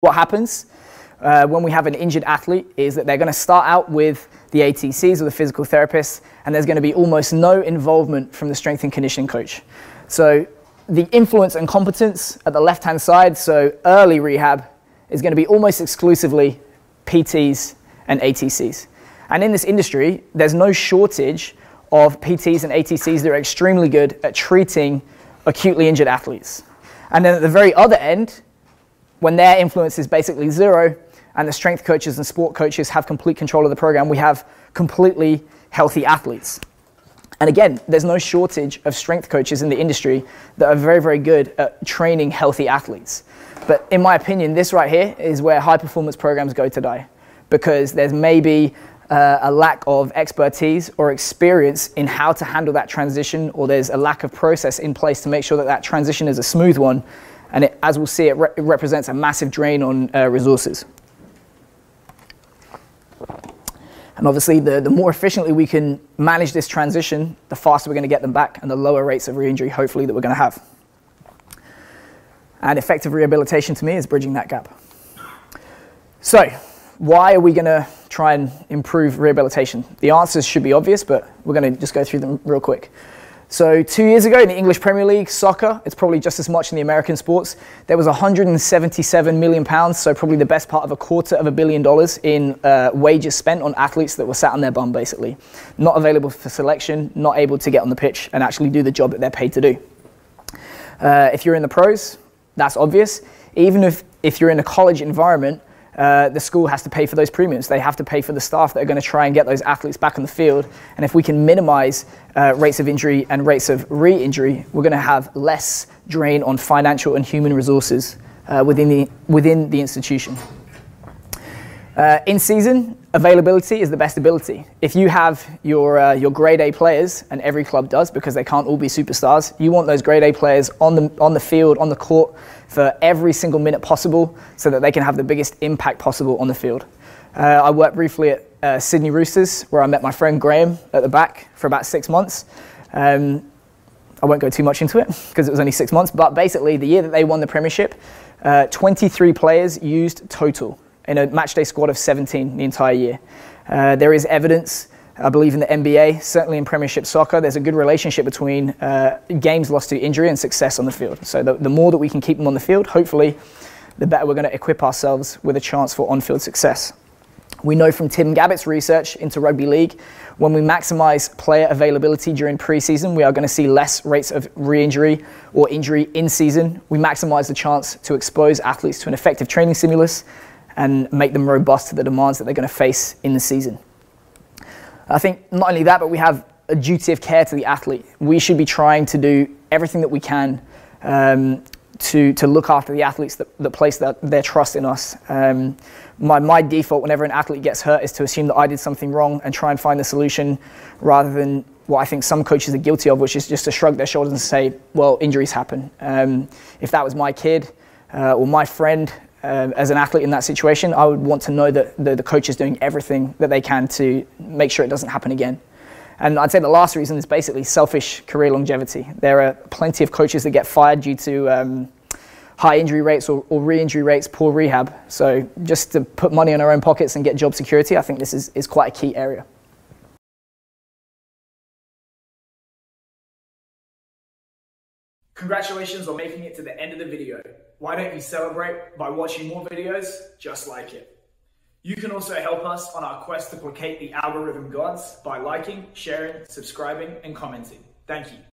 What happens when we have an injured athlete is that they're going to start out with the ATCs or the physical therapists, and there's going to be almost no involvement from the strength and conditioning coach. So the influence and competence at the left-hand side, so early rehab, is going to be almost exclusively PTs and ATCs. And in this industry, there's no shortage of PTs and ATCs that are extremely good at treating acutely injured athletes. And then at the very other end, when their influence is basically zero and the strength coaches and sport coaches have complete control of the program, we have completely healthy athletes. And again, there's no shortage of strength coaches in the industry that are very, very good at training healthy athletes. But in my opinion, this right here is where high performance programs go to die, because there's maybe a lack of expertise or experience in how to handle that transition, or there's a lack of process in place to make sure that that transition is a smooth one. And as we'll see, it represents a massive drain on resources. And obviously, the more efficiently we can manage this transition, the faster we're going to get them back and the lower rates of re-injury, hopefully, that we're going to have. And effective rehabilitation, to me, is bridging that gap. So why are we going to try and improve rehabilitation? The answers should be obvious, but we're going to just go through them real quick. So 2 years ago in the English Premier League, soccer, it's probably just as much in the American sports, there was £177 million, so probably the best part of $250 million in wages spent on athletes that were sat on their bum, basically. Not available for selection, not able to get on the pitch and actually do the job that they're paid to do. If you're in the pros, that's obvious. Even if you're in a college environment, the school has to pay for those premiums. They have to pay for the staff that are going to try and get those athletes back on the field. And if we can minimize rates of injury and rates of re-injury, we're going to have less drain on financial and human resources within the institution. In season, availability is the best ability. If you have your grade A players, and every club does because they can't all be superstars, you want those grade A players on the field, on the court, for every single minute possible so that they can have the biggest impact possible on the field. I worked briefly at Sydney Roosters, where I met my friend Graham at the back for about 6 months. I won't go too much into it because it was only 6 months, but basically the year that they won the premiership, 23 players used total in a matchday squad of 17 the entire year. There is evidence, I believe, in the NBA, certainly in Premiership soccer, there's a good relationship between games lost to injury and success on the field. So the more that we can keep them on the field, hopefully, the better we're going to equip ourselves with a chance for on-field success. We know from Tim Gabbett's research into rugby league, when we maximize player availability during pre-season, we are going to see less rates of re-injury or injury in season. We maximize the chance to expose athletes to an effective training stimulus and make them robust to the demands that they're going to face in the season. I think not only that, but we have a duty of care to the athlete. We should be trying to do everything that we can to look after the athletes that place their trust in us. My default whenever an athlete gets hurt is to assume that I did something wrong and try and find the solution, rather than what I think some coaches are guilty of, which is just to shrug their shoulders and say, well, injuries happen. If that was my kid or my friend, as an athlete in that situation, I would want to know that the coach is doing everything that they can to make sure it doesn't happen again. And I'd say the last reason is basically selfish career longevity. There are plenty of coaches that get fired due to high injury rates or re-injury rates, poor rehab. So just to put money in our own pockets and get job security, I think this is quite a key area. Congratulations on making it to the end of the video. Why don't you celebrate by watching more videos just like it? You can also help us on our quest to placate the algorithm gods by liking, sharing, subscribing, and commenting. Thank you.